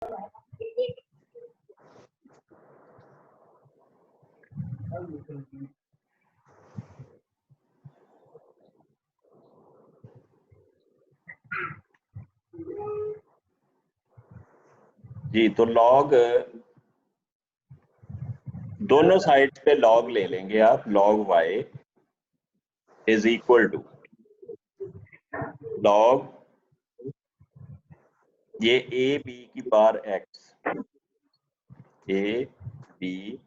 जी, तो लॉग दोनों साइड पे लॉग ले लेंगे आप। Log y is equal to log ये ए बी की power x, A B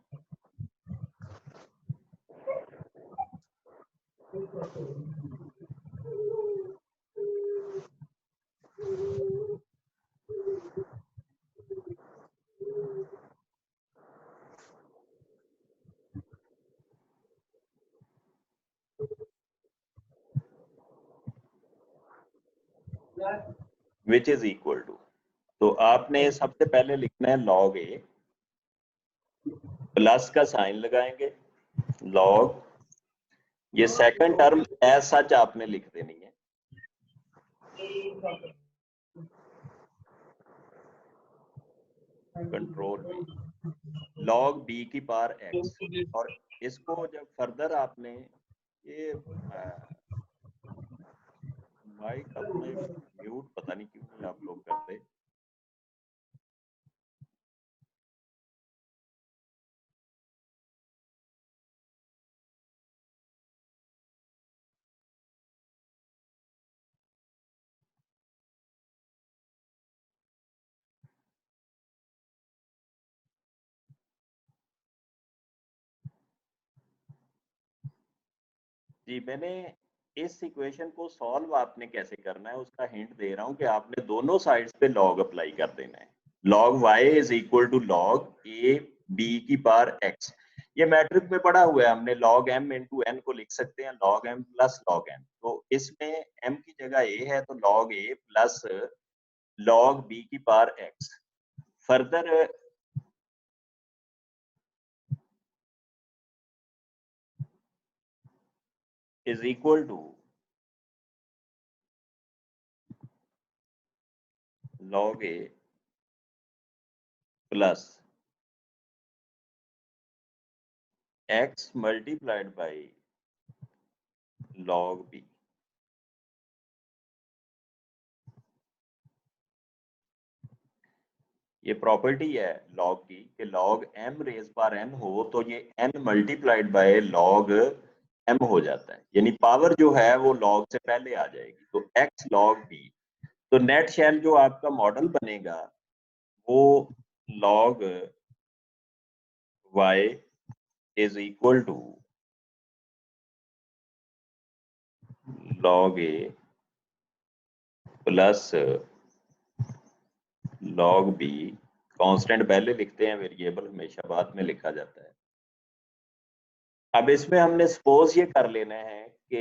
which is equal to, तो आपने सबसे पहले लिखना है लॉग ए, प्लस का साइन लगाएंगे, लॉग ये सेकंड टर्म एज सच आपने लिख देनी है, कंट्रोल बी, लॉग बी की पावर एक्स। और इसको जब फर्दर आपने ये माइक अपने म्यूट पता नहीं क्यों नहीं आप लोग करते। जी, मैंने इस इक्वेशन को सॉल्व आपने कैसे करना है उसका हिंट दे रहा हूं कि आपने दोनों साइड्स पे लॉग अप्लाई कर देना है। Log y is equal to log A B की पावर x। ये मैट्रिक में पढ़ा हुआ है हमने, लॉग m इंटू n को लिख सकते हैं log m plus log n। तो इसमें m की जगह a है तो log a plus log b की power x। Further is equal to log a plus x multiplied by log b। ये प्रॉपर्टी है लॉग की कि लॉग m रेज बार n हो तो ये n multiplied by log m हो जाता है, यानी पावर जो है वो लॉग से पहले आ जाएगी। तो x लॉग b, तो नेट शेल जो आपका मॉडल बनेगा वो log y is equal to log a plus log b। Constant पहले लिखते हैं, वेरिएबल हमेशा बाद में लिखा जाता है। अब इसमें हमने सपोज ये कर लेना है कि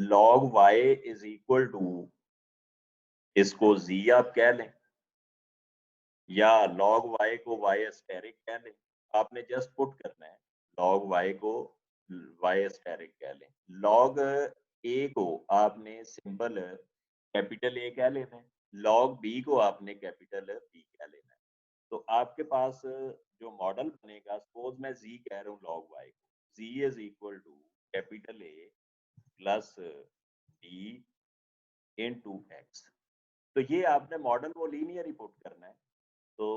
log y is equal to, इसको z आप कह लें या log y को y एस्टेरिक कह लें। आपने जस्ट पुट करना है, log y को y एस्टेरिक कह लें, log a को आपने सिंपल कैपिटल A कह लेना है, log b को आपने कैपिटल B कह लेना है। तो आपके पास जो मॉडल बनेगा, सपोज मैं z कह रहा हूँ log y को, z is equal to capital A plus b into x। तो ये आपने मॉडल वो लीनियर ही पुट करना है। तो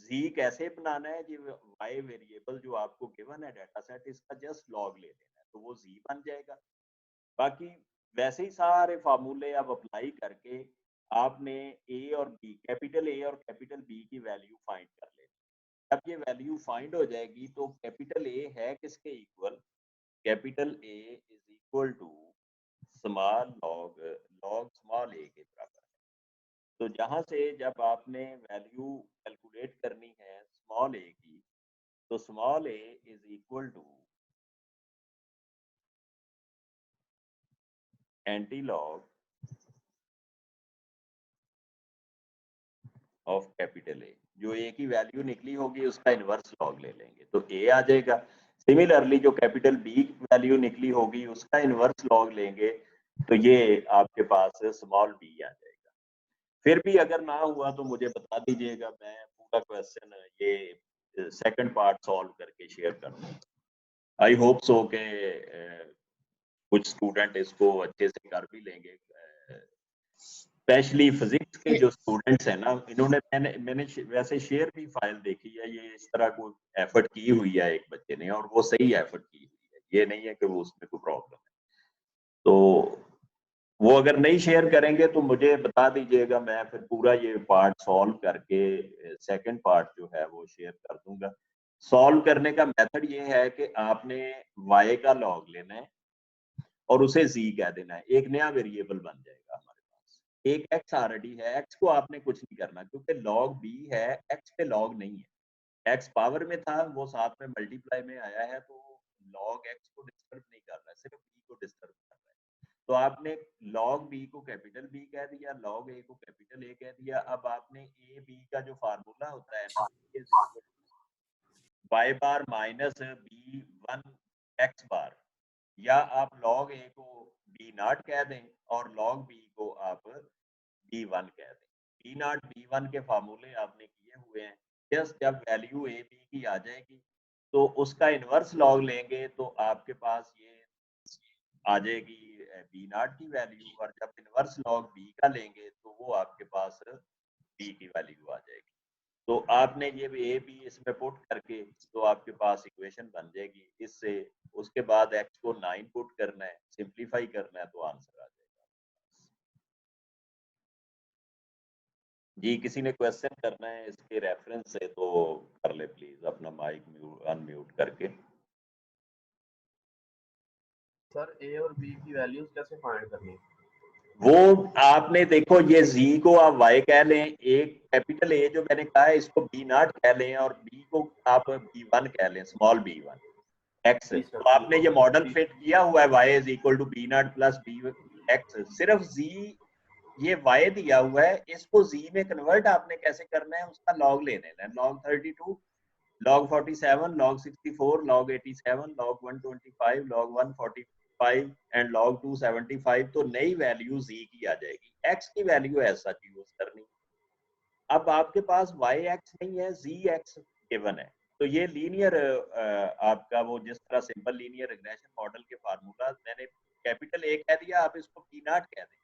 z कैसे बनाना है जी, y वेरिएबल जो आपको गिवन है डाटा सेट, इसका जस्ट लॉग ले लेना है तो वो z बन जाएगा। बाकी वैसे ही सारे फार्मूले अब अप्लाई करके आपने a और b, कैपिटल A और कैपिटल B की वैल्यू फाइंड कर लेनी। जब ये वैल्यू फाइंड हो जाएगी तो कैपिटल A है किसके equal, capital A is equal to small log log small a के बराबर है। तो जहां से जब आपने वैल्यू कैलकुलेट करनी है स्मॉल a की, तो small a is equal to anti log of capital A। जो a की वैल्यू निकली होगी उसका इनवर्स लॉग ले लेंगे तो a आ जाएगा। सिमिलरली जो कैपिटल B की वैल्यू निकली होगी उसका इनवर्स लॉग लेंगे तो ये आपके पास स्मॉल b आ जाएगा। फिर भी अगर ना हुआ तो मुझे बता दीजिएगा, मैं पूरा क्वेश्चन ये सेकंड पार्ट सॉल्व करके शेयर कर दूँ। आई होप सो के कुछ स्टूडेंट इसको अच्छे से कर भी लेंगे। स्पेशली फिजिक्स के जो स्टूडेंट्स हैं ना, इन्होंने मैंने वैसे शेयर भी फाइल देखी है, ये इस तरह को एफर्ट की हुई है एक बच्चे ने, और वो सही एफर्ट की हुई है, ये नहीं है कि वो उसमें कोई प्रॉब्लम है। तो वो अगर नहीं शेयर करेंगे तो मुझे बता दीजिएगा, मैं फिर पूरा ये पार्ट सॉल्व करके सेकंड पार्ट जो है वो शेयर कर दूंगा। सॉल्व करने का मेथड ये है कि आपने y का लॉग लेना है और उसे z कह देना है, एक नया वेरिएबल बन जाएगा हमारे पास। एक x ऑलरेडी है, x को आपने कुछ नहीं करना क्योंकि log b है, x पे log नहीं है। x पावर में था, वो साथ में मल्टीप्लाई में आया है, तो log x को डिस्टर्ब नहीं कर रहा है, सिर्फ b को डिस्टर्ब कर रहा है। तो आपने log b को कैपिटल B कह दिया, log a को कैपिटल A कह दिया। अब आपने a b का जो फार्मूला होता है ना, y बार माइनस b1 x बार, या आप log a को b0 कह दें और log b को आप b1 कह दें। b0 b1 के फार्मूले आपने किए हुए हैं। जस्ट जब वैल्यू a b की आ जाएगी तो उसका इनवर्स लॉग लेंगे तो आपके पास ये आ जाएगी b0 की वैल्यू, और जब इनवर्स लॉग b का लेंगे तो वो आपके पास b की वैल्यू आ जाएगी। तो आपने ये ए बी इसमें पुट करके तो आपके पास इक्वेशन बन जाएगी। इससे उसके बाद x को 9 पुट करना है, सिंपलीफाई करना है, तो आंसर आ जाएगा। जी, किसी ने क्वेश्चन करना है इसके रेफरेंस से तो कर ले प्लीज, अपना माइक अनम्यूट करके। सर ए और बी की वैल्यूज कैसे फाइंड करनी है? वो आपने देखो, ये z को आप y कह लें, एक कैपिटल A जो मैंने कहा है इसको b0 कह लें, और b को आप b1 कह लें, स्मॉल b1 x। तो आपने ये मॉडल फिट किया हुआ है y is equal to b0 plus bx। सिर्फ z ये y दिया हुआ है, इसको z में कन्वर्ट आपने कैसे करना है, उसका लॉग ले लेना है। log 32, log 47, log 64, log 87, log 125, log 145 and log 275। तो नई वैल्यू z की आ जाएगी, x की वैल्यू ऐसा यूज करनी। अब आपके पास yx नहीं है, zx गिवन है, तो ये लीनियर आपका वो जिस तरह सिंपल लीनियर रिग्रेशन मॉडल के फार्मूला मैंने कैपिटल A कह दिया, आप इसको p0 कह दें,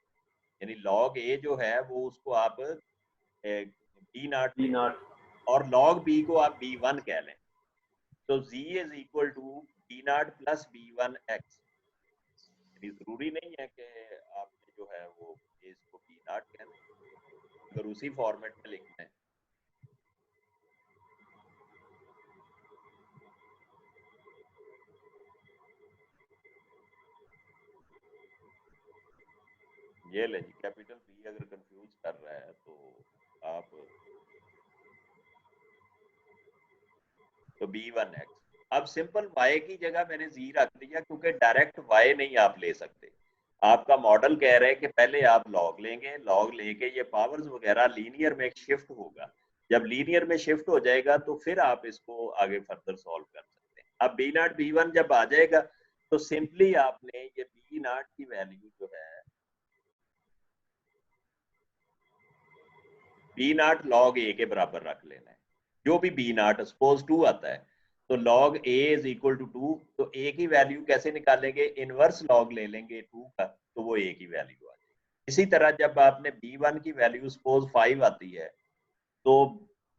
यानी log A जो है वो उसको आप b0 और log B को आप b1 कह लें। तो z is equal to b0 plus b1x। जरूरी नहीं है कि आपने जो है वो इसको b0 कह दें, अगर उसी फॉर्मेट में लिखना है। ये ले जी, कैपिटल B अगर कंफ्यूज कर रहा है तो आप तो b1x। अब सिंपल y की जगह मैंने z रख दिया क्योंकि डायरेक्ट y नहीं आप ले सकते। आपका मॉडल कह रहे हैं कि पहले आप लॉग लेंगे, लॉग लेके ये पावर्स वगैरह लीनियर में शिफ्ट होगा। जब लीनियर में शिफ्ट हो जाएगा तो फिर आप इसको आगे फर्दर सॉल्व कर सकते हैं। अब b0 b1 जब आ जाएगा तो सिंपली आपने ये b0 की वैल्यू जो है b0 log a के बराबर रख लेना है। जो भी b0 सपोज 2 आता है तो log a is equal to 2, तो a की वैल्यू कैसे निकालेंगे, इनवर्स log ले लेंगे 2 का, तो वो a की वैल्यू आ जाएगी। इसी तरह जब आपने b1 की वैल्यू सपोज 5 आती है तो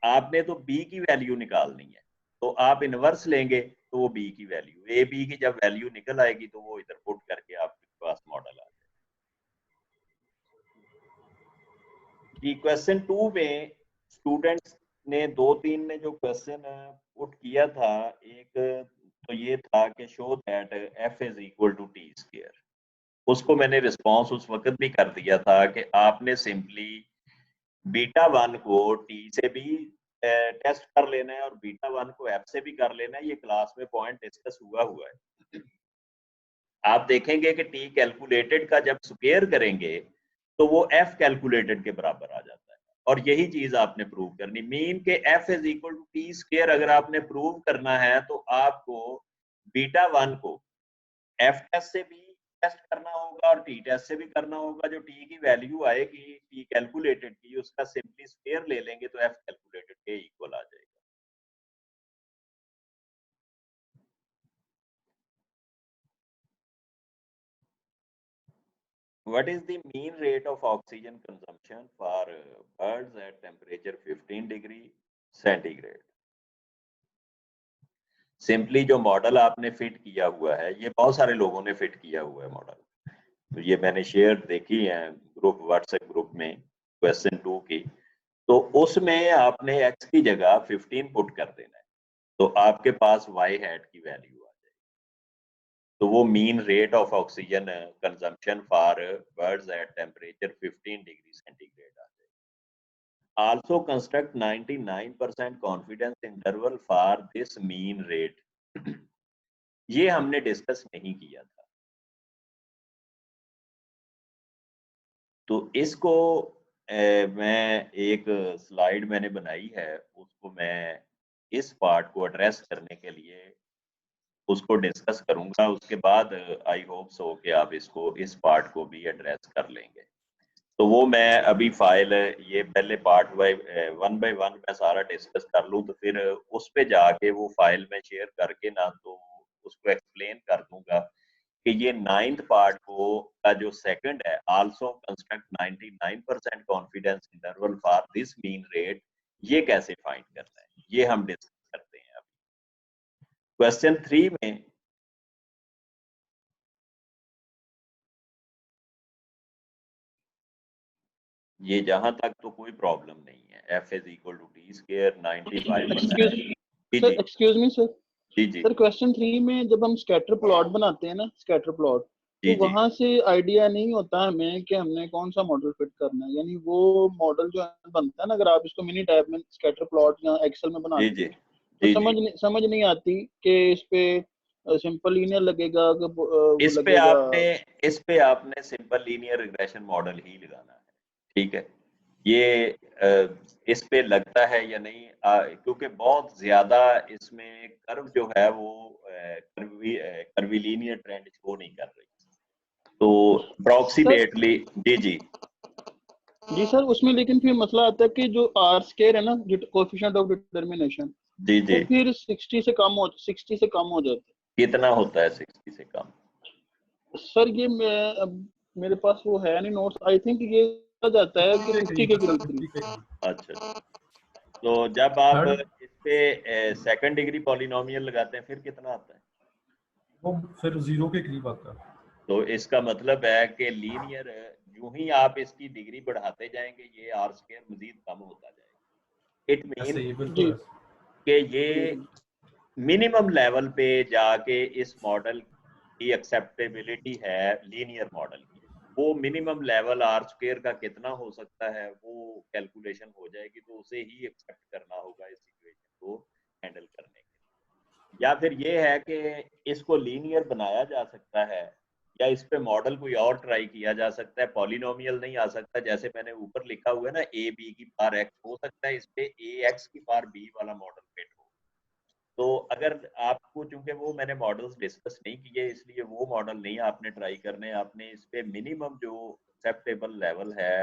आपने तो b की वैल्यू निकालनी है, तो आप इनवर्स लेंगे तो वो b की वैल्यू, a b की जब वैल्यू निकल आएगी तो वो इधर पुट करके आपके पास मॉडल आ जाएगा। जी, क्वेश्चन 2 में स्टूडेंट्स ने 2-3 ने जो क्वेश्चन पुट किया था, एक तो ये था कि show that f is equal to T square. उसको मैंने रिस्पांस उस वक्त भी कर दिया था कि आपने सिंपली बीटा 1 को t से भी टेस्ट कर लेना है और बीटा 1 को f से भी कर लेना है। ये क्लास में पॉइंट डिस्कस हुआ है। आप देखेंगे कि t कैलकुलेटेड का जब स्क्वायर करेंगे तो वो f कैलकुलेटेड के बराबर आ जाता है, और यही चीज आपने प्रूव करनी। मीन के f is equal to T square अगर आपने प्रूव करना है तो आपको बीटा 1 को f टेस्ट से भी टेस्ट करना होगा और टी टेस्ट से भी करना होगा। जो टी की वैल्यू आएगी टी कैलकुलेटेड की, उसका सिंपली स्क्वायर ले लेंगे तो एफ कैलकुलेटेड के इक्वल आ जाएगा। What is the mean rate of oxygen consumption for birds at temperature 15 degree centigrade? Simply जो मॉडल आपने फिट किया हुआ है, ये बहुत सारे लोगों ने फिट किया हुआ है मॉडल, तो ये मैंने शेयर देखी है ग्रुप, व्हाट्सएप ग्रुप में क्वेश्चन 2 की। तो उसमें आपने x की जगह 15 पुट कर देना है, तो आपके पास y हैट की वैल्यू आ जाएगी। तो वो mean rate of oxygen consumption for birds at temperature 15 degree centigrade आ जाएगी। Also construct 99% confidence interval for this mean rate। ये हमने डिस्कस नहीं किया था, तो इसको मैं एक स्लाइड मैंने बनाई है, उसको मैं इस पार्ट को एड्रेस करने के लिए उसको डिस्कस करूंगा। उसके बाद आई होप सो कि आप इसको, इस पार्ट को भी एड्रेस कर लेंगे। तो वो मैं अभी फाइल, ये पहले पार्ट वन बाय वन मैं सारा डिस्कस कर लूँ, तो फिर उस पे जाके वो फाइल में शेयर करके ना तो उसको एक्सप्लेन कर दूंगा कि ये 9th पार्ट को का जो सेकंड है, also construct 99% confidence interval for this mean rate, ये कैसे फाइंड करना है, ये हम डिस्कस करते हैं अभी। क्वेश्चन 3 में ये जहां तक तो कोई प्रॉब्लम नहीं है, f is equal to T square 95%। Excuse me sir, जी जी सर क्वेश्चन 3 में जब हम स्कैटर प्लॉट बनाते हैं ना, स्कैटर प्लॉट, तो वहां से आइडिया नहीं होता हमें कि हमने कौन सा मॉडल फिट करना है। यानी वो मॉडल जो बनता है ना, अगर आप इसको मिनी टैब में स्कैटर प्लॉट या एक्सेल में बनाते हैं तो समझ नहीं आती कि इस पे सिंपल लीनियर लगेगा कि इस पे आपने सिंपल लीनियर रिग्रेशन मॉडल ही लगाना है, ठीक है। ये इस पे लगता है या नहीं, क्योंकि बहुत ज्यादा इसमें कर्व जो है वो कर्वीलीनियर ट्रेंड शो नहीं कर रही, तो अप्रोक्सीमेटली जी सर उसमें लेकिन फिर मसला आता है कि जो आर स्क्वायर है ना, जो कोएफिशिएंट ऑफ डिटरमिनेशन, जी वो फिर 60 से कम हो जाता है। कितना होता है 60 से कम? सर ये मेरे पास वो है नहीं नोट्स, आई थिंक ये जाता है कि 50 के करीब। अच्छा, तो जब आप इस पे सेकंड डिग्री पॉलिनोमियल लगाते हैं फिर कितना आता है? वो फिर 0 के करीब आता है। तो इसका मतलब है कि लीनियर यूं ही आप इसकी डिग्री बढ़ाते जाएंगे, ये आर स्क्वायर मजीद कम होता जाएगा। इट मीन कि ये मिनिमम लेवल पे जाके इस मॉडल की एक्सेप्टेबिलिटी है लीनियर मॉडल की, वो मिनिमम लेवल आर स्क्वायर का कितना हो सकता है वो कैलकुलेशन हो जाएगी, तो उसे ही एक्सेप्ट करना होगा इस इक्वेशन को हैंडल करने के लिए। या फिर ये है कि इसको लीनियर बनाया जा सकता है, या इस पे मॉडल कोई और ट्राई किया जा सकता है, पॉलिनोमियल नहीं आ सकता, जैसे मैंने ऊपर लिखा हुआ है ना ए बी की पावर एक्स, हो सकता है इस पे ए एक्स की पावर बी वाला मॉडल फिट हो। तो अगर आपको, चूंकि वो मैंने मॉडल्स डिस्कस नहीं किए इसलिए वो मॉडल नहीं आपने ट्राई करने, आपने इस पे मिनिमम जो एक्सेप्टेबल लेवल है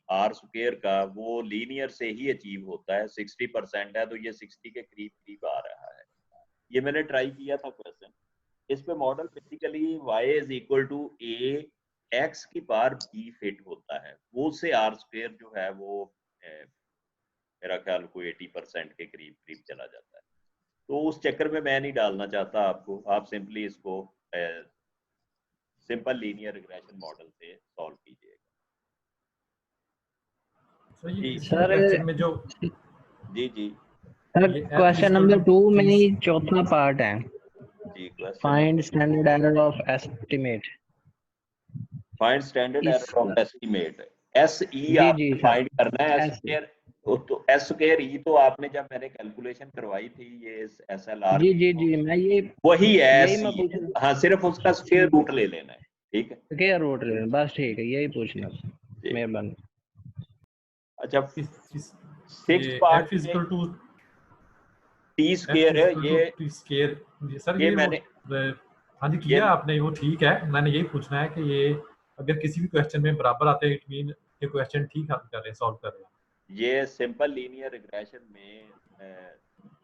आर स्क्वायर का, वो लीनियर से ही अचीव होता है। 60% है तो ये 60 के करीब करीब आ रहा है। ये मैंने ट्राई किया था क्वेश्चन, इस पे model basically y is equal to A x की पावर b फिट होता है, वो से आर स्क्वायर जो है वो मेरा ख्याल को 80% के करीब करीब चला जाता है। तो उस चक्कर में मैं नहीं डालना चाहता आपको, आप सिंपली इसको सिंपल लीनियर रिग्रेशन मॉडल से सॉल्व कीजिएगा। सर में जो जी सर क्वेश्चन नंबर 2 में ही चौथा पार्ट है जी, find standard error of estimate. Find standard error of estimate, S E आपने फाइंड करना है, एस स्क्वायर, तो एस स्क्वायर ई तो आपने जब मैंने कैलकुलेशन करवाई थी ये एसएलआर, जी मैं ये वही है, हाँ सिर्फ उसका स्क्वायर रूट ले लेना है, ठीक है, स्क्वायर रूट ले लेना बस, ठीक है, यही पूछना मेहरबानी। अच्छा, 6 part equal to T square है, ये टी स्क्वायर, सर ये मैंने हाँ जी, किया आपने, वो ठीक है। मैंने यही पूछना है कि ये अगर किसी भी क्वेश्चन में बराबर आते हैं, इट मीन ये क्वेश्चन ठीक हल कर रहे हैं, सॉल्व कर रहे हैं। ये सिंपल लीनियर रिग्रेशन में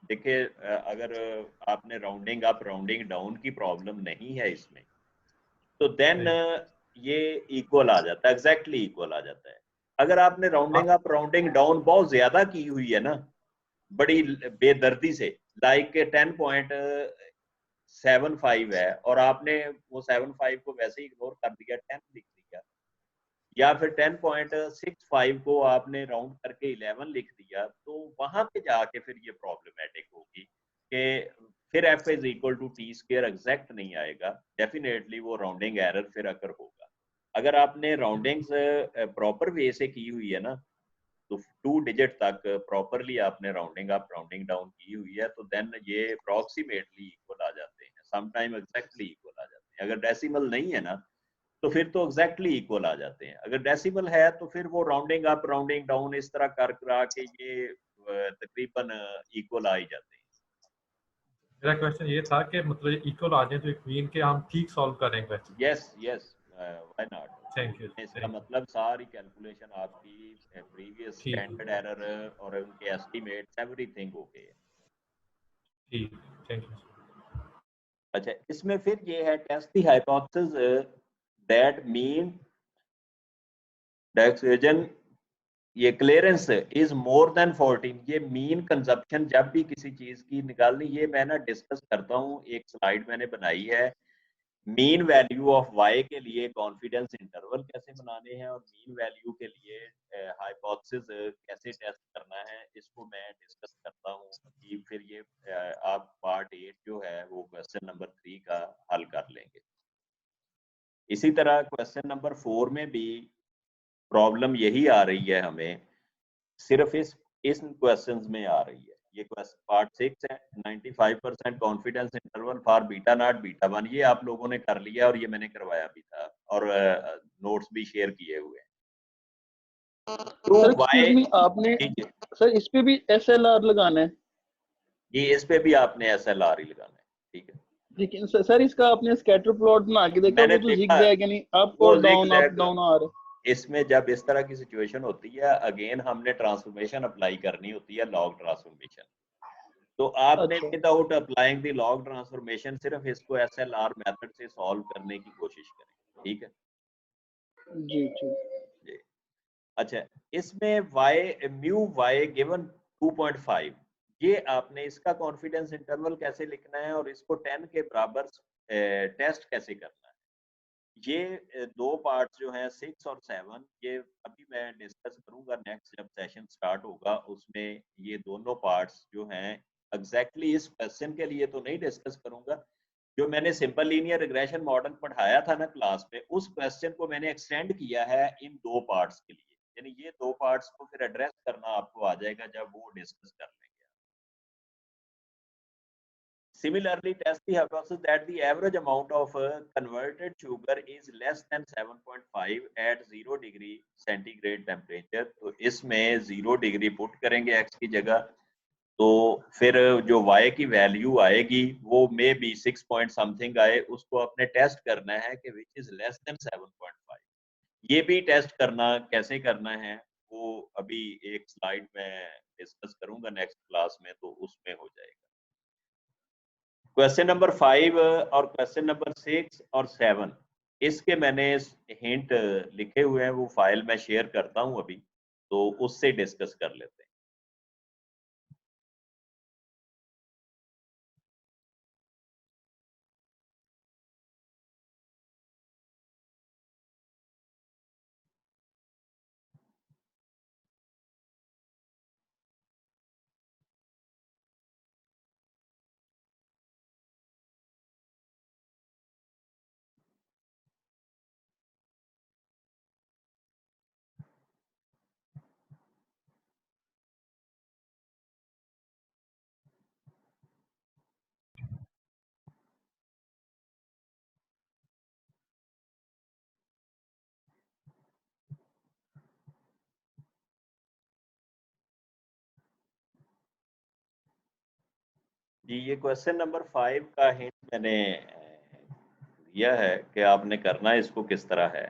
देखिए, अगर आपने राउंडिंग अप राउंडिंग डाउन की प्रॉब्लम नहीं है इसमें, तो देन ये इक्वल आ जाता है, एग्जैक्टली इक्वल आ जाता है। अगर आपने राउंडिंग अप राउंडिंग डाउन बहुत ज्यादा की हुई है ना, बड़ी बेदर्दी से, लाइक 10.75 है और आपने वो 75 को वैसे ही इग्नोर कर दिया, 10 लिख दिया, या फिर 10.65 को आपने राउंड करके 11 लिख दिया, तो वहां पे जाके फिर ये प्रॉब्लमेटिक होगी कि फिर f is equal to T square exact नहीं आएगा, डेफिनेटली वो राउंडिंग एरर फिर अकर होगा। अगर आपने राउंडिंग्स प्रॉपर वे से की हुई है ना, तो 2 डिजिट तक प्रॉपरली आपने राउंडिंग अप राउंडिंग डाउन की हुई है, तो देन ये अप्रोक्सीमेटली इक्वल आ जाते हैं, समटाइम एग्जैक्टली इक्वल आ जाते हैं। अगर डेसिमल नहीं है ना, तो फिर तो एग्जैक्टली इक्वल आ जाते हैं। अगर डेसिमल है तो फिर वो राउंडिंग अप राउंडिंग डाउन इस तरह कर करा के ये तकरीबन इक्वल आ ही जाते हैं। मेरा क्वेश्चन ये था कि मतलब इक्वल आ जाए तो इट मीन कि हम ठीक सॉल्व कर रहे हैं question. Yes yes, why not. Thank you, इसका मतलब सारी कैलकुलेशन आपकी, प्रीवियस ठीक स्टैंडर्ड एरर और उनके एस्टीमेट्स एवरीथिंग ओके है। ठीक, थैंक यू। अच्छा, इसमें फिर ये है test the hypothesis that mean dioxygen, ये क्लियरेंस इज मोर देन 14, ये मीन कंजप्शन जब भी किसी चीज की निकालनी, ये मैं ना डिस्कस करता हूँ, एक स्लाइड मैंने बनाई है, मीन वैल्यू ऑफ वाई के लिए कॉन्फिडेंस इंटरवल कैसे बनाने हैं और मीन वैल्यू के लिए हाइपोथेसिस कैसे टेस्ट करना है, इसको मैं डिस्कस करता हूँ कि फिर ये आप पार्ट 8 जो है वो क्वेश्चन नंबर 3 का हल कर लेंगे। इसी तरह क्वेश्चन नंबर 4 में भी प्रॉब्लम यही आ रही है हमें, सिर्फ इस क्वेश्चंस में आ रही है। ये क्वेश्चन पार्ट 6 है, 95% confidence interval for beta not beta 1, ये आप लोगों ने कर लिया और ये मैंने करवाया भी था और नोट्स भी शेयर किए हुए हैं। सर एक्सक्यूज मी, आपने सर इस पे भी एसएलआर लगाना है? ये इस पे भी आपने एसएलआर ही लगाना है, ठीक है। लेकिन सर इसका आपने स्कैटर प्लॉट बना के देखा, मैंने वो तो देखा, जिग-जैग यानी अप वो और डाउन अप zigzag, डाउन आ रहा है। इसमें जब इस तरह की सिचुएशन होती है, अगेन हमने ट्रांसफॉर्मेशन अप्लाई करनी होती है, लॉग ट्रांसफॉर्मेशन। तो आपने अच्छा without applying the log transformation सिर्फ इसको एसएलआर मेथड से सॉल्व करने की कोशिश करें, ठीक है जी जी। जी। अच्छा, इसमें y म्यू y गिवन 2.5, ये आपने इसका कॉन्फिडेंस इंटरवल कैसे लिखना है और इसको 10 के बराबर टेस्ट कैसे करना है। ये दो पार्ट्स जो हैं 6 और 7, ये अभी मैं डिस्कस करूंगा नेक्स्ट जब सेशन स्टार्ट होगा, उसमें ये दोनों पार्ट्स जो हैं एग्जैक्टली इस क्वेश्चन के लिए तो नहीं डिस्कस करूंगा। जो मैंने सिंपल लीनियर रिग्रेशन मॉडल पढ़ाया था ना क्लास में, उस क्वेश्चन को मैंने एक्सटेंड किया है इन दो पार्ट्स के लिए, यानी ये दो पार्ट्स को फिर एड्रेस करना आपको आ जाएगा जब वो डिस्कस कर लेंगे। Similarly, test the hypothesis that the average amount of converted sugar is less than 7.5 at 0 degree centigrade temperature। तो इसमें 0 डिग्री पुट करेंगे x की जगह, तो फिर जो y की वैल्यू आएगी वो मे बी 6 पॉइंट समथिंग आए, उसको अपने टेस्ट करना है कि विच इज लेस देन 7.5। ये भी टेस्ट करना कैसे करना है वो अभी एक स्लाइड में डिस्कस करूंगा नेक्स्ट क्लास में, तो उसमें हो जाएगा। क्वेश्चन नंबर 5 और क्वेश्चन नंबर 6 और 7, इसके मैंने हिंट लिखे हुए हैं, वो फाइल मैं शेयर करता हूं अभी, तो उससे डिस्कस कर लेते हैं। जी, ये क्वेश्चन नंबर 5 का हिंट मैंने दिया है कि आपने करना इसको किस तरह है।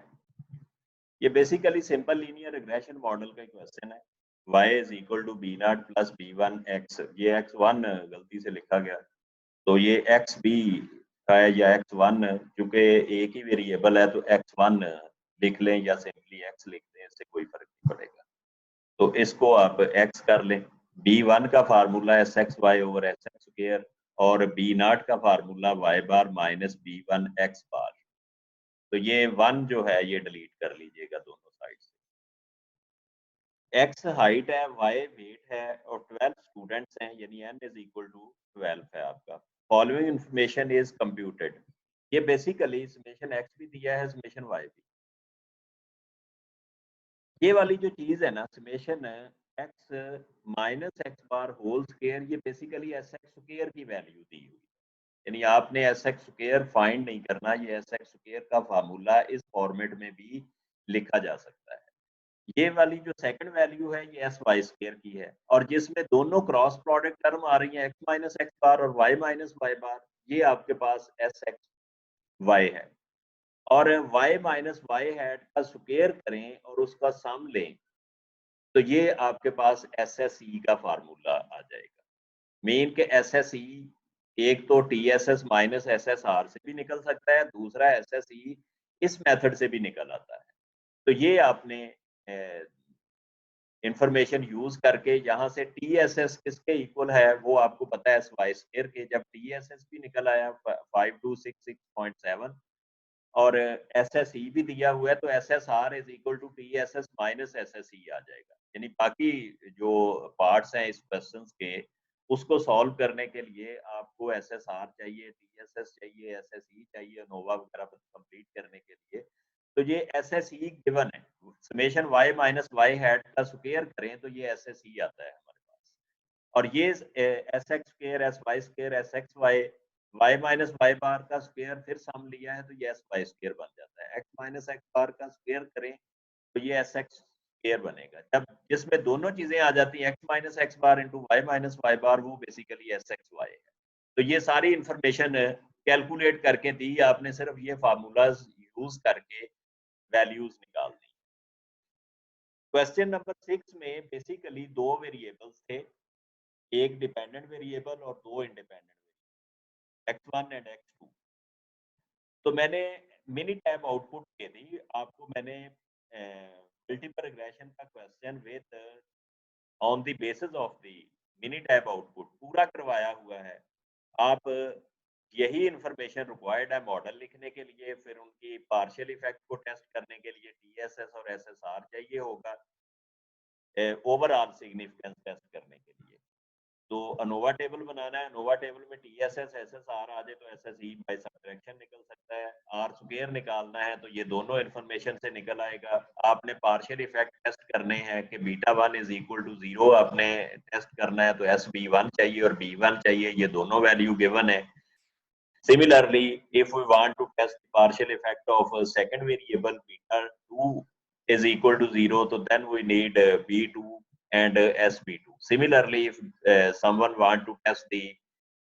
ये basically simple linear regression model का क्वेश्चन है। y is equal to B not plus B one x, ये x1 गलती से लिखा गया, तो ये एक्स बी का है या x1, क्योंकि एक ही वेरिएबल है तो x1 लिख लें या सिंपली x लिख लें, इससे कोई फर्क नहीं पड़ेगा। तो इसको आप x कर लें। b1 का फार्मूला है sxy ओवर sx स्क्वायर और b0 का फार्मूला y बार माइनस b1 x बार। तो ये 1 जो है ये डिलीट कर लीजिएगा दोनों साइड से। x हाइट है, y वेट है और 12 स्टूडेंट्स हैं, यानी n इज इक्वल टू 12 है आपका। Following information is computed. ये बेसिकली समेशन x भी दिया है, समेशन y भी। ये वाली जो चीज है ना, summation x minus x bar whole square, ये बेसिकली एस एक्स स्क्वायर की वैल्यू दी हुई है, यानी आपने एस एक्स स्क्वायर फाइंड नहीं करना। ये एस एक्स स्क्वायर का फार्मूला इस फॉर्मेट में भी लिखा जा सकता है। ये वाली जो सेकंड वैल्यू है ये एस वाई स्क्वायर की है, और जिसमें दोनों क्रॉस प्रोडक्ट टर्म आ रही है एक्स माइनस एक्स बार और वाई माइनस वाई बार, ये आपके पास एस एक्स वाई है। और y माइनस वाई हैट का स्क्वायर करें और उसका सम लें, तो ये आपके पास एस एस ई का फार्मूला आ जाएगा। मीन के एस एस ई एक तो T S S minus S S are से भी निकल सकता है, दूसरा एस एस ई इस मेथड से भी निकल आता है। तो ये आपने इंफॉर्मेशन यूज करके यहाँ से टी एस एस किसके इक्वल है वो आपको पता है, वाई स्क्वायर के। जब टी एस एस भी निकल आया 5266.7 और एस एस ई भी दिया हुआ है, तो S S R is equal to T S S minus S S E आ जाएगा। यानी बाकी जो पार्ट्स हैं इस क्वेश्चन के, उसको सॉल्व करने के लिए आपको एस एस आर चाहिए, टी एस एस चाहिए, एस एस ई चाहिए, नोवा वगैरह कंप्लीट करने के लिए। तो ये एस एस ई गिवन है, summation y minus y hat का स्क्वायर करें तो ये एस एस ई आता है हमारे पास। और ये S x square S Y square S X Y Y minus Y bar का स्क्वायर फिर सम लिया है तो ये एस वाई स्क्वायर बन जाता है। एक्स माइनस एक्स बार का स्क्वायर करें तो ये एस एक्स स्क्वायर बनेगा। जब जिसमें दोनों चीजें आ जाती हैं x minus x bar into Y minus Y बार, वो बेसिकली एस एक्स वाई है। तो ये सारी इंफॉर्मेशन कैलकुलेट करके दी, आपने सिर्फ ये फार्मूलाज यूज करके वैल्यूज निकालनी। क्वेश्चन नंबर 6 में बेसिकली दो वेरिएबल्स थे, एक डिपेंडेंट वेरिएबल और दो independent variable x1 and x2। तो मैंने मिनी टैब आउटपुट के दी आपको। मैंने मल्टीपल रिग्रेशन का question with on the basis of the mini tab output पूरा करवाया हुआ है। आप यही इंफॉर्मेशन रिक्वायर्ड है मॉडल लिखने के लिए, फिर उनकी पार्शियल इफेक्ट को टेस्ट करने के लिए TSS और SSR चाहिए होगा ओवरऑल सिग्निफिकेंस टेस्ट करने के लिए। तो अनोवा टेबल बनाना है, अनोवा टेबल में TSS SSR आ जाए तो SSE बाय सब्ट्रैक्शन निकल सकता है। R स्क्वायर निकालना है तो ये दोनों इंफॉर्मेशन से निकल आएगा। आपने पार्शियल इफेक्ट टेस्ट करने हैं कि β1 इज इक्वल टू 0 आपने टेस्ट करना है, तो SB1 चाहिए और B1 चाहिए, ये दोनों वैल्यू गिवन है। Similarly, if we want to test the partial effect of a second variable β2 is equal to 0, so then we need B2 and SB2. Similarly, if someone want to test the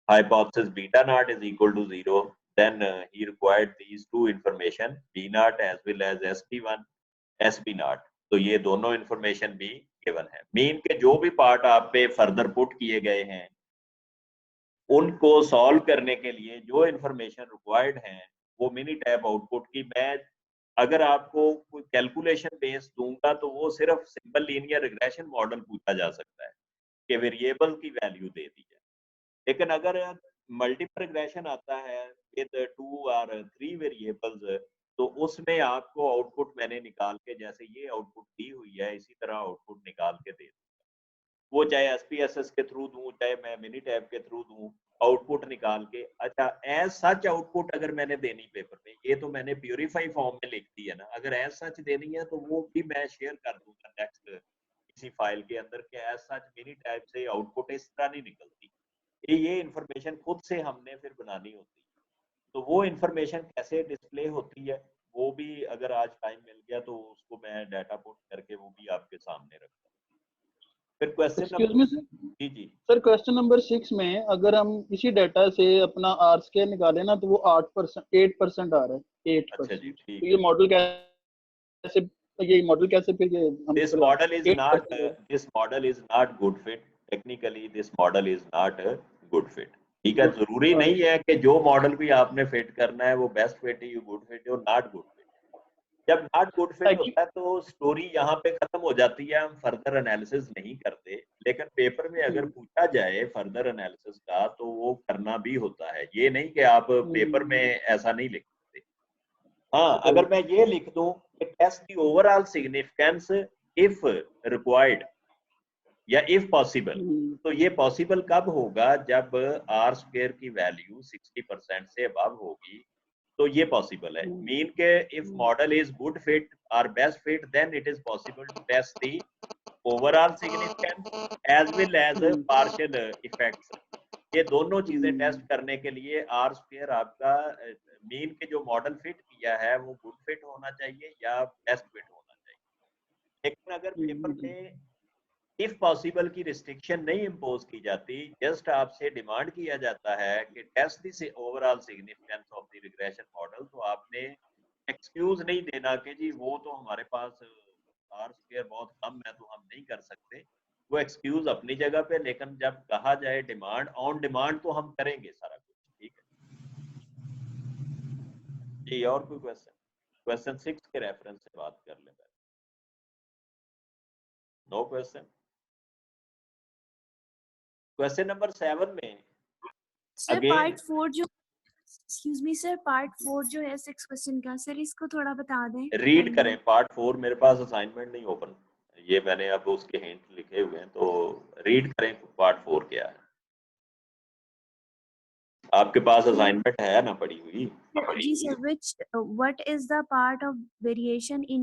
hypothesis beta naught is equal to 0, then he required these two information, B naught as well as SB1, SB naught. तो ये दोनों information भी given है। Mean के जो भी part आप पे फर्दर पुट किए गए हैं उनको सॉल्व करने के लिए जो इंफॉर्मेशन रिक्वायर्ड है वो मिनी टैब आउटपुट की, मैं अगर आपको कोई कैलकुलेशन बेस दूंगा तो वो सिर्फ सिंपल लीनियर रिग्रेशन मॉडल पूछा जा सकता है कि वेरिएबल की वैल्यू दे दी जाए। लेकिन अगर मल्टीपल रिग्रेशन आता है विद 2 और 3 वेरिएबल्स, तो उसमें आपको आउटपुट मैंने निकाल के, जैसे ये आउटपुट दी हुई है इसी तरह आउटपुट निकाल के दे दूँ, वो चाहे SPSS के थ्रू दूं चाहे मैं मिनी टैब के थ्रू दूं, आउटपुट निकाल के। अच्छा, एज सच आउटपुट अगर मैंने देनी पेपर में, ये तो मैंने प्यूरिफाई फॉर्म में लिख दी है ना, अगर एज सच देनी है तो वो भी मैं शेयर कर दूंगा नेक्स्ट किसी फाइल के अंदर कि एज सच मिनी टैब से आउटपुट इस तरह नहीं निकलती। ये इंफॉर्मेशन खुद से हमने फिर बनानी होती है। तो वो इंफॉर्मेशन कैसे डिस्प्ले होती है वो भी अगर आज टाइम मिल गया तो उसको मैं डाटा पुट करके वो भी आपके सामने रखूंगा। फिर क्वेश्चन एक्सक्यूज मी सर, जी जी सर क्वेश्चन नंबर 6 में अगर हम इसी डाटा से अपना आर स्क्वायर निकालें ना तो वो 8% आ रहा है, 8%। अच्छा जी, ठीक तो ये मॉडल कैसे फिर ये हम this फिर model is 8% है। this model is not good fit. Technically this model is not a good fit. ठीक है, जरूरी नहीं है कि जो मॉडल भी आपने फिट करना है वो बेस्ट फिट है, गुड फिट है और नॉट गुड फिट। जब नॉट गुड फिट होता है तो स्टोरी यहाँ पे खत्म हो जाती है, हम फर्दर एनालिसिस नहीं करते। लेकिन पेपर में अगर पूछा जाए फर्दर एनालिसिस का तो वो करना भी होता है, ये नहीं कि आप पेपर में ऐसा नहीं लिख सकते। हाँ, अगर मैं ये लिख दूं कि test the overall significance if required या इफ पॉसिबल, तो ये पॉसिबल कब होगा जब आर स्क्वायर की वैल्यू 60% से अबव होगी, तो ये पॉसिबल है। मीन के if model is good fit और best fit then it is possible to test the overall significance as well as partial effects. ये दोनों चीजें टेस्ट करने के लिए आर स्क्वायर आपका मीन के जो मॉडल फिट किया है वो गुड फिट होना चाहिए या बेस्ट फिट होना चाहिए। लेकिन अगर पेपर में इफ पॉसिबल की रिस्ट्रिक्शन नहीं इम्पोज की जाती, जस्ट आपसे डिमांड किया जाता है कि test this overall significance of the regression model, तो आपने एक्सक्यूज नहीं देना कि जी वो तो हमारे पास आर स्क्वायर बहुत कम है तो हम नहीं कर सकते। वो एक्सक्यूज अपनी जगह पे, लेकिन जब कहा जाए डिमांड ऑन डिमांड तो हम करेंगे सारा कुछ। ठीक है जी, और कोई क्वेश्चन 6 के रेफरेंस से बात कर ले। No question. क्वेश्चन नंबर 7 में सर Again- पार्ट 4 जो एक्सक्यूज मी सर पार्ट 4 जो है 6 क्वेश्चन का, सर इसको थोड़ा बता दें। रीड करें पार्ट 4। मेरे पास असाइनमेंट नहीं ओपन, ये मैंने अब उसके हिंट लिखे हुए हैं, तो रीड करें पार्ट 4 क्या है। आपके पास असाइनमेंट है ना पड़ी हुई? जी sir, what is the part of variation in